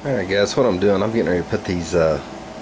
Alright guys, what I'm doing, I'm getting ready to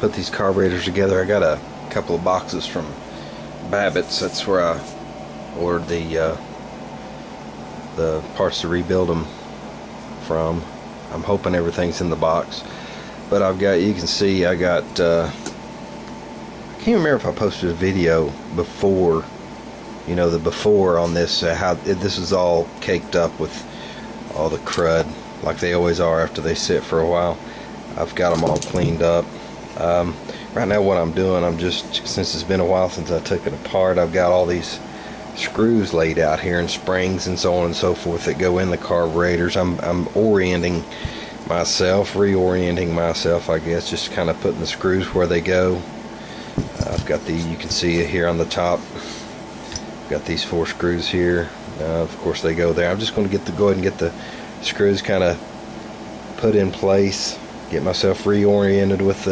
put these carburetors together. I got a couple of boxes from Babbitt's. That's where I ordered the parts to rebuild them from. I'm hoping everything's in the box. But I've got, you can see I got I can't remember if I posted a video before, you know, the before on this, how this is all caked up with all the crud like they always are after they sit for a while. I've got them all cleaned up. Right now what I'm doing, I'm just, since it's been a while since I took it apart, I've got all these screws laid out here and springs and so on and so forth that go in the carburetors. I'm orienting myself, I guess, just kind of putting the screws where they go. I've got the, you can see it here on the top. I've got these 4 screws here. Of course they go there. I'm just going to go ahead and get the screws kind of put in place, get myself reoriented with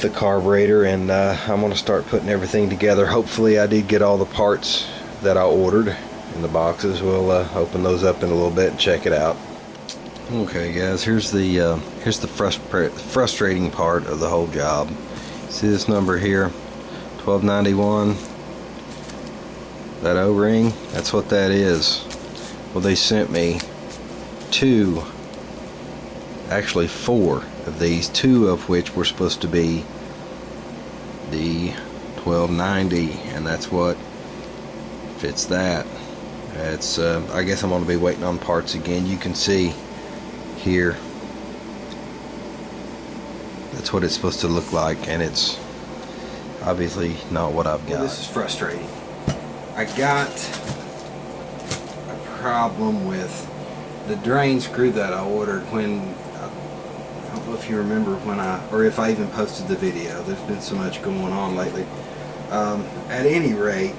the carburetor, and I'm going to start putting everything together. Hopefully I did get all the parts that I ordered in the boxes. We'll open those up in a little bit and check it out. Okay guys, here's the frustrating part of the whole job. See this number here, 1291, that O-ring, that's what that is. Well, they sent me 4 of these, 2 of which were supposed to be the 1290, and that's what fits that. It's I guess I'm going to be waiting on parts again. You can see here, that's what it's supposed to look like, and it's obviously not what I've got. Well, this is frustrating. I got a problem with the drain screw that I ordered when, I don't know if you remember when or if I even posted the video. There's been so much going on lately. At any rate,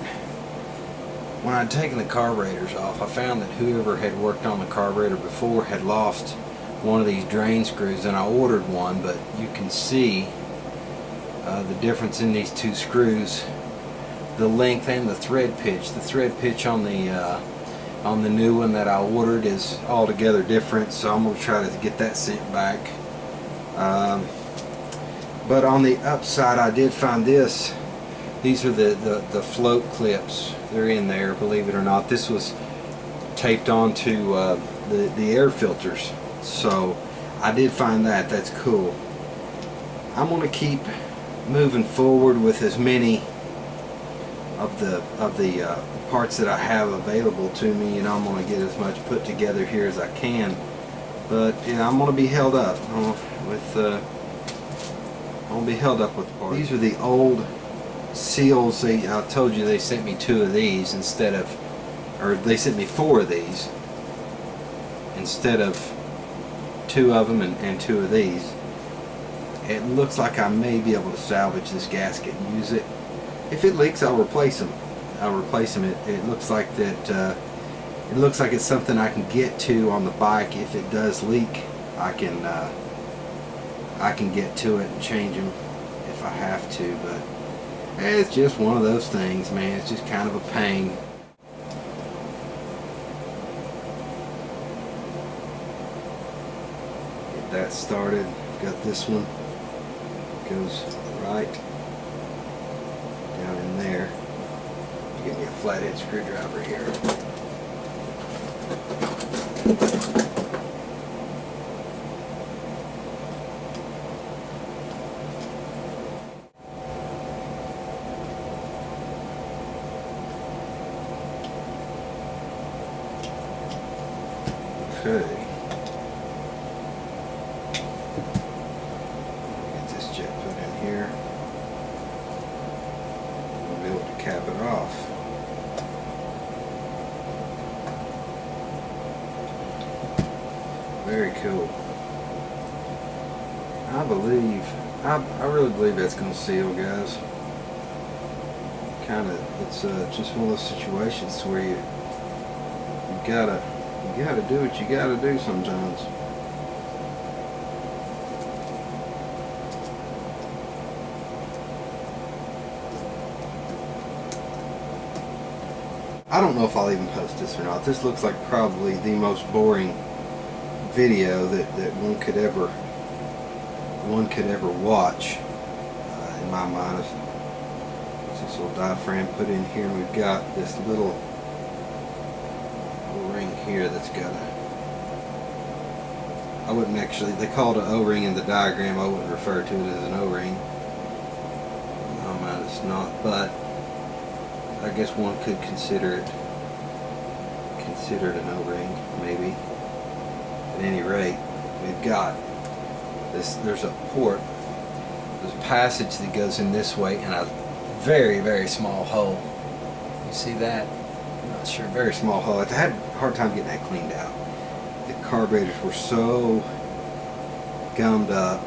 when I'd taken the carburetors off, I found that whoever had worked on the carburetor before had lost one of these drain screws, and I ordered one, but you can see the difference in these 2 screws, the length and the thread pitch. The thread pitch on the new one that I ordered is altogether different, so I'm going to try to get that sent back. But on the upside, I did find this. These are the float clips. They're in there, believe it or not. This was taped onto the air filters, so I did find that. That's cool. I'm going to keep moving forward with as many of the parts that I have available to me. You know, I'm going to get as much put together here as I can, but yeah, I'm going to be held up with parts. These are the old seals. I told you they sent me 2 of these instead of, or they sent me 4 of these instead of 2 of them and 2 of these. It looks like I may be able to salvage this gasket and use it. If it leaks, I'll replace them. It looks like that. It looks like it's something I can get to on the bike. If it does leak, I can get to it and change them if I have to. But it's just one of those things, man. It's just kind of a pain. Get that started. Got this one. Goes right down in there. Give me a flathead screwdriver here. Okay. Get this jet put in here. We'll be able to cap it off. Very cool. I really believe that's going to seal, guys. It's just one of those situations where you gotta do what you gotta do sometimes. I don't know if I'll even post this or not. This looks like probably the most boring video that one could ever watch. In my mind, is this little diaphragm put in here, and we've got this little ring here that's got a, I wouldn't actually, they call it an O-ring in the diagram. I wouldn't refer to it as an O-ring. In my mind it's not, but I guess one could consider it an O-ring, maybe. At any rate, we've got this, there's a port, there's a passage that goes in this way, and a very, very small hole. You see that? I'm not sure, very small hole. I had a hard time getting that cleaned out. The carburetors were so gummed up,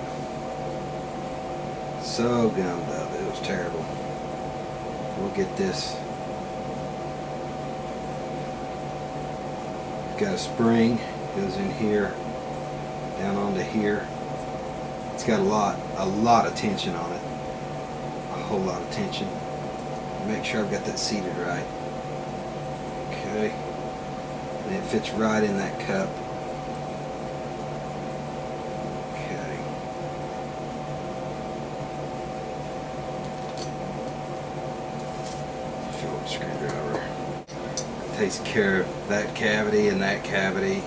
it was terrible. We'll get this. Got a spring, goes in here, down onto here. It's got a lot of tension on it, a whole lot of tension. Make sure I've got that seated right. Okay, and it fits right in that cup. Okay. Phillips screwdriver. Takes care of that cavity and that cavity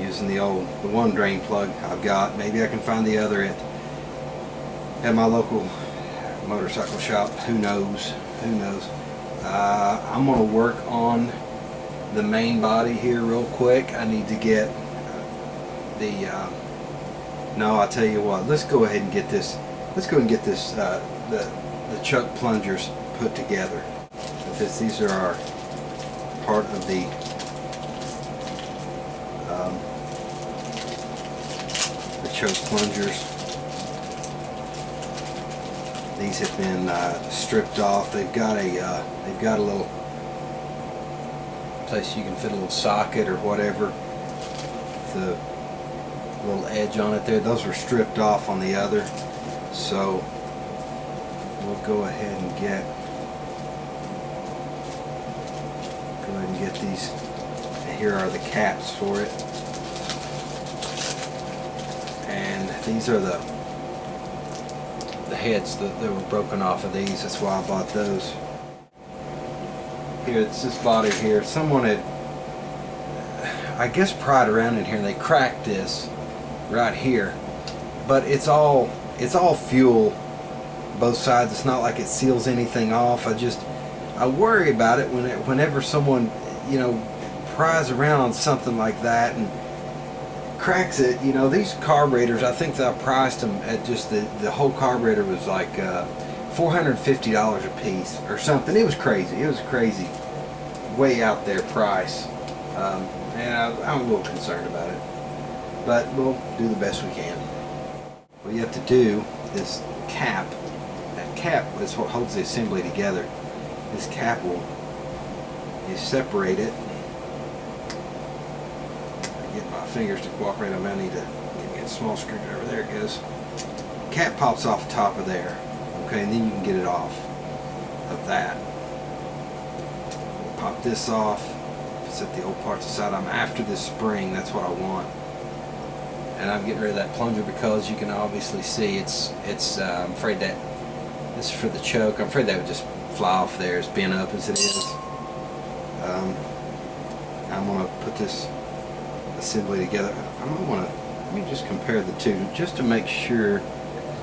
using the one drain plug I've got. Maybe I can find the other at my local motorcycle shop. Who knows? I'm gonna work on the main body here real quick. I need to get the no, I'll tell you what, let's go ahead and get this, the chuck plungers put together, because these are our part of the choke plungers. These have been stripped off. They've got a little place you can fit a little socket or whatever, the little edge on it there. Those were stripped off on the other, so we'll go ahead and get these. Here are the caps for it, and these are the heads that were broken off of these. That's why I bought those. Here, it's this body here. Someone had, I guess, pried around in here, and they cracked this right here. But it's all fuel, both sides. It's not like it seals anything off. I worry about it whenever someone, you know, pries around on something like that and cracks it. You know, these carburetors, I think that I priced them at just the whole carburetor was like $450 a piece or something. It was crazy. It was crazy, way out there price, and I'm a little concerned about it, but we'll do the best we can. What you have to do is cap. That cap is what holds the assembly together. This cap will, you separate it. Get my fingers to cooperate. I might need to get a small screwdriver. There it goes. Cap pops off the top of there. Okay, and then you can get it off of that. Pop this off. Set the old parts aside. I'm after this spring. That's what I want. And I'm getting rid of that plunger because you can obviously see it's I'm afraid that this is for the choke. I'm afraid that would just fly off there as bent up as it is. I'm going to put this assembly together. Let me just compare the two just to make sure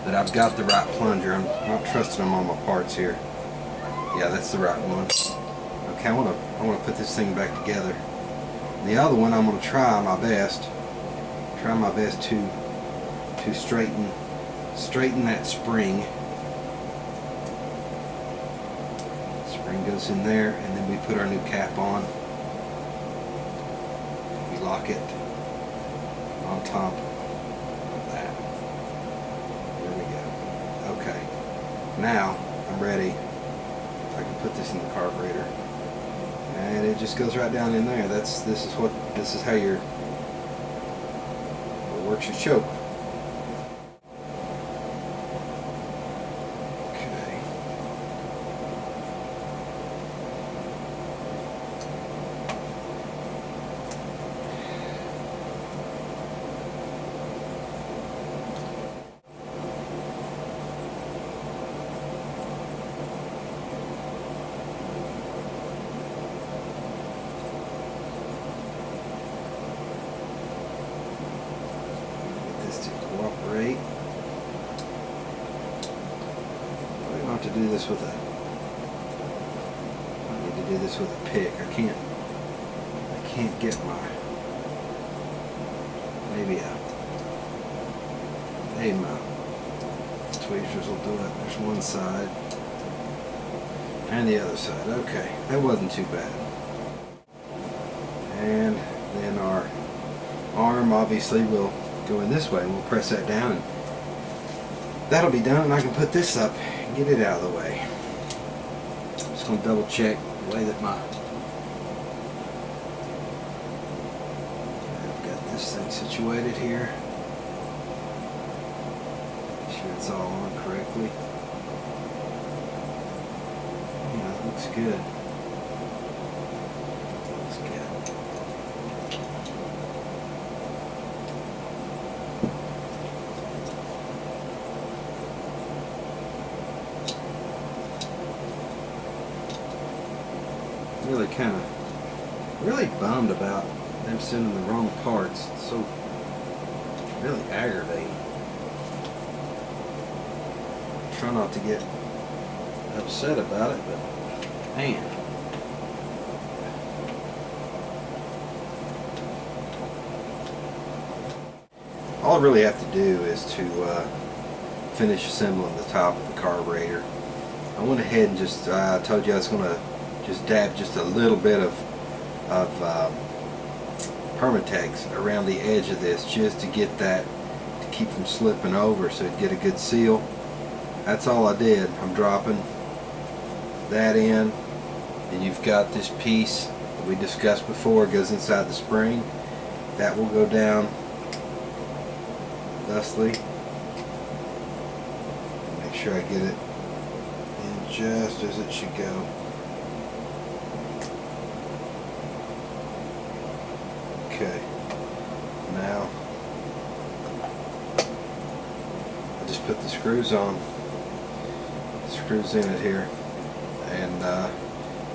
that I've got the right plunger. I'm not trusting them on my parts here. Yeah, that's the right one. Okay, I want to put this thing back together. The other one, I'm going to try my best to straighten that spring. Spring goes in there, and then we put our new cap on. We lock it on top of that. There we go. Okay. Now I'm ready. I can put this in the carburetor, and it just goes right down in there. This is how it works your choke. cooperate. I don't have to do this with a. I need to do this with a pick. I can't get my. Maybe my tweezers will do it. There's one side and the other side. Okay, that wasn't too bad. And then our arm obviously will go in this way. We'll press that down and that'll be done, and I can put this up and get it out of the way. I'm just going to double check the way that I've got this thing situated here. Make sure it's all on correctly. Yeah, it looks good. Looks good. Really bummed about them sending the wrong parts. It's so really aggravating. Try not to get upset about it, but man. All I really have to do is to finish assembling the top of the carburetor. I went ahead and just told you I was going to just dab just a little bit of Permatex around the edge of this, just to get that, to keep from slipping over, so it'd get a good seal. That's all I did. I'm dropping that in, and you've got this piece that we discussed before. It goes inside the spring. That will go down thusly. Make sure I get it in just as it should go. Okay, now I just put the screws on, screws in it here, and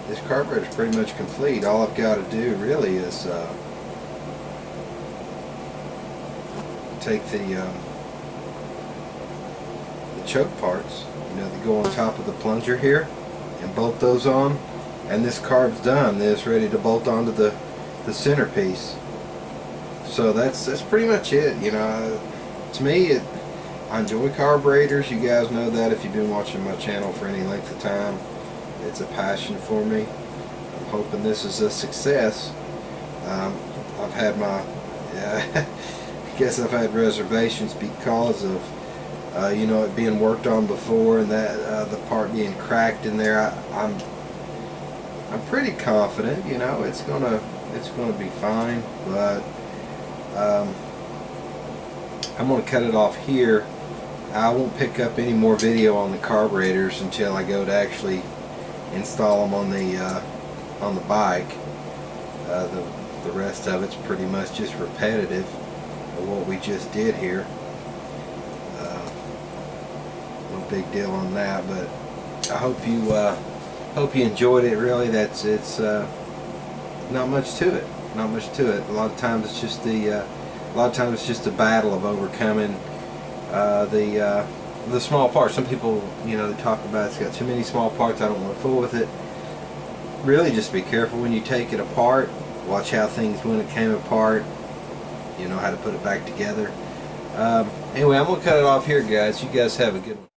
this carburetor is pretty much complete. All I've got to do really is take the choke parts, that go on top of the plunger here, and bolt those on, and this carb's done. It's ready to bolt onto the centerpiece. So that's pretty much it. To me, I enjoy carburetors. You guys know that if you've been watching my channel for any length of time. It's a passion for me. I'm hoping this is a success. I've had my, I guess I've had reservations because of, it being worked on before, and that the part being cracked in there. I'm pretty confident. It's gonna be fine, but I'm going to cut it off here. I won't pick up any more video on the carburetors until I go to actually install them on the bike. The rest of it's pretty much just repetitive of what we just did here. No big deal on that, but I hope you enjoyed it. Really, it's not much to it. Not much to it. A lot of times it's just the battle of overcoming the small parts. Some people, they talk about it's got too many small parts. I don't want to fool with it. Really, just be careful when you take it apart. Watch how things, when it came apart, how to put it back together. Anyway, I'm gonna cut it off here, guys. You guys have a good one.